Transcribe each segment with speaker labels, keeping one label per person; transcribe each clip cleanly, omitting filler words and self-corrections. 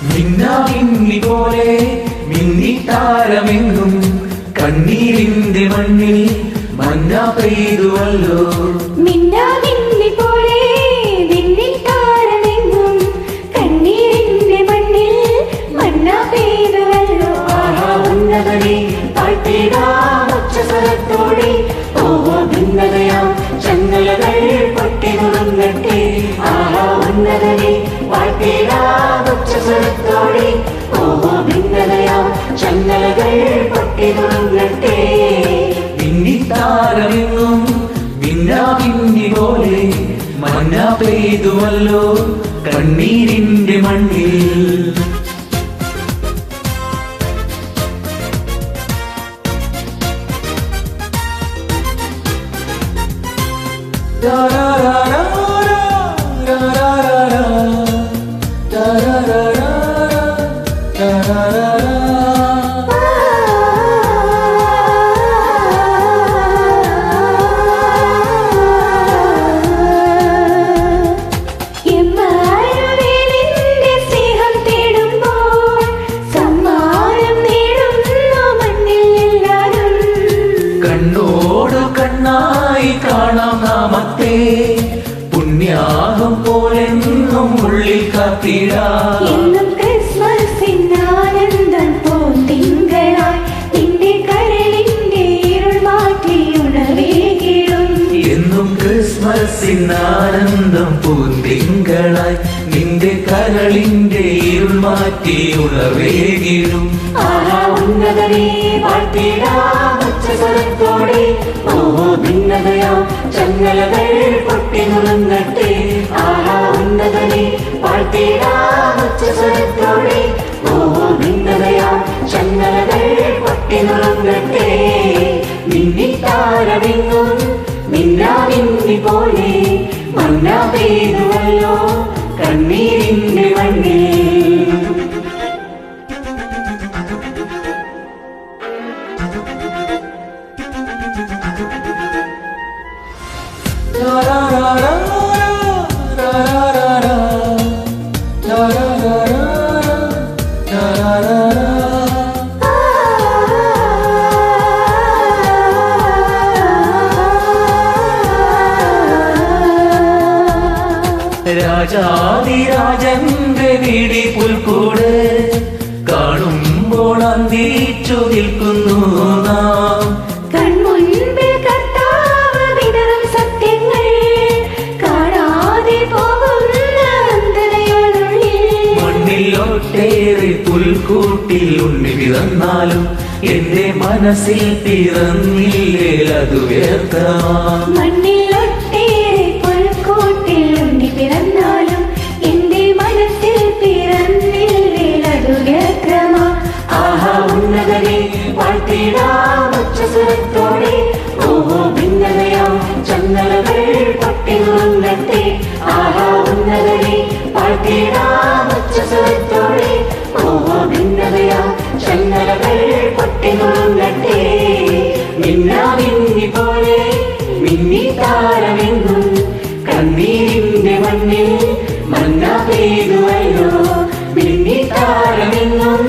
Speaker 1: മിന്നാമിന്നി പോലെ മിന്നിത്താരമെങ്ങും കണ്ണീരിന്റെ മണ്ണിൽ മഞ്ഞ പെയ്തുവല്ലോ.
Speaker 2: മിന്നാമിന്നി പോലെ മിന്നിത്താരമെങ്ങും കണ്ണീരിന്റെ മണ്ണിൽ മഞ്ഞ പെയ്തുവല്ലോ.
Speaker 1: ആഹാ ഉന്നതനെ താഴ്ത്തിടാം ഉച്ചസ്വരത്തോടെ, ഓഹോ ഭിന്നതയാം ചങ്ങലകൾ പൊട്ടിനുറുങ്ങട്ടെ. ആഹാ ഉന്നതനെ താഴ്ത്തിടാം ഉച്ചസ്വരത്തോടെ, ഓഹോ ഭിന്നതയാം ചങ്ങലകൾ പൊട്ടിനുറുങ്ങട്ടെ. മിന്നിത്താരമെങ്ങും മിന്നാമിന്നി പോലെ മഞ്ഞ പെയ്തുവല്ലോ കണ്ണീരിന്റെ മണ്ണിൽ. കണ്ണോട് കണ്ണായി കാണാം നാമത്തെ, പുണ്യാഹം പോലെന്നും ഉള്ളിൽ കാത്തിടാം.
Speaker 2: ക്രിസ്മസിനാനന്ദം പൂന്തിങ്കളായി നിന്റെ കരളിന്റെ ഇരുൾ മാറ്റി ഉണർവേകിടും.
Speaker 1: എന്നും ക്രിസ്മസിനാനന്ദം പൂന്തിങ്കളായി നിന്റെ കരളിന്റെ ഇരുൾ മാറ്റി ഉണർവേകിടും.
Speaker 2: ആഹാ ഉന്നതനെ വാഴ്ത്തിടാം ഉച്ചസ്വരത്തോടെ, ഓഹോ ഭിന്നതയാം ചങ്ങലകൾ പൊട്ടിനുറുങ്ങട്ടെ. ആഹാ ഉന്നതനെ വാഴ്ത്തിടാം ഉച്ചസ്വരത്തോടെ, ഓഹോ ഭിന്നതയാം ചങ്ങലകൾ പൊട്ടിനുറുങ്ങട്ടെ. മിന്നിത്താരമെങ്ങും മിന്നാമിന്നി പോലെ മഞ്ഞ പെയ്തുവല്ലോ കണ്ണീരിന്റെ മണ്ണിൽ.
Speaker 1: രാജാതിരാജന്റെ വീടി പുൽക്കൂട് കാണുമ്പോൾ അന്തിച്ചു നിൽക്കുന്നു നാം.
Speaker 2: കൺമുൻപിൽ കർത്താവ് വിതറും സത്യങ്ങൾ കാണാതെ പോകുന്ന അന്ധതയുള്ളിൽ.
Speaker 1: മണ്ണിൽ ഒട്ടേറെ പുൽക്കൂട്ടിൽ ഉണ്ണി പിറന്നാലും എന്റെ മനസ്സിൽ പിറന്നില്ലേ അത് വ്യർത്ഥമാം.
Speaker 2: മണ്ണിലൊട്ടേറെ പുൽക്കൂട്ടിൽ ഉണ്ണി പിറന്നാലും എന്റെ മനസ്സിൽ പിറന്നില്ലേ അതു വ്യർത്ഥമാ.
Speaker 1: ആഹാ ഉന്നതനെ വാഴ്ത്തിടാം ഉച്ചസ്വരത്തോടെ, ഓഹോ ഭിന്നതയാം ചങ്ങലകൾ പൊട്ടിനുറുങ്ങട്ടെ. ആഹാ ഉന്നതനെ വാഴ്ത്തിടാം ഉച്ചസ്വരത്തോടെ, ഓഹോ ഭിന്നതയാം ചങ്ങലകൾ പൊട്ടിനുറുങ്ങട്ടെ. മിന്നാമിന്നി പോലെ മിന്നിത്താരമെങ്ങും കണ്ണീരിന്റെ മണ്ണിൽ മഞ്ഞ പെയ്തുവല്ലോ. മിന്നിത്താരമെങ്ങും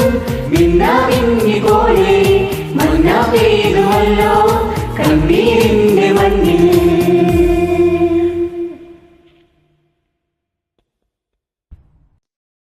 Speaker 1: മിന്നാമിന്നി പോലെ മഞ്ഞ പെയ്തുവല്ലോ കണ്ണീരിൻ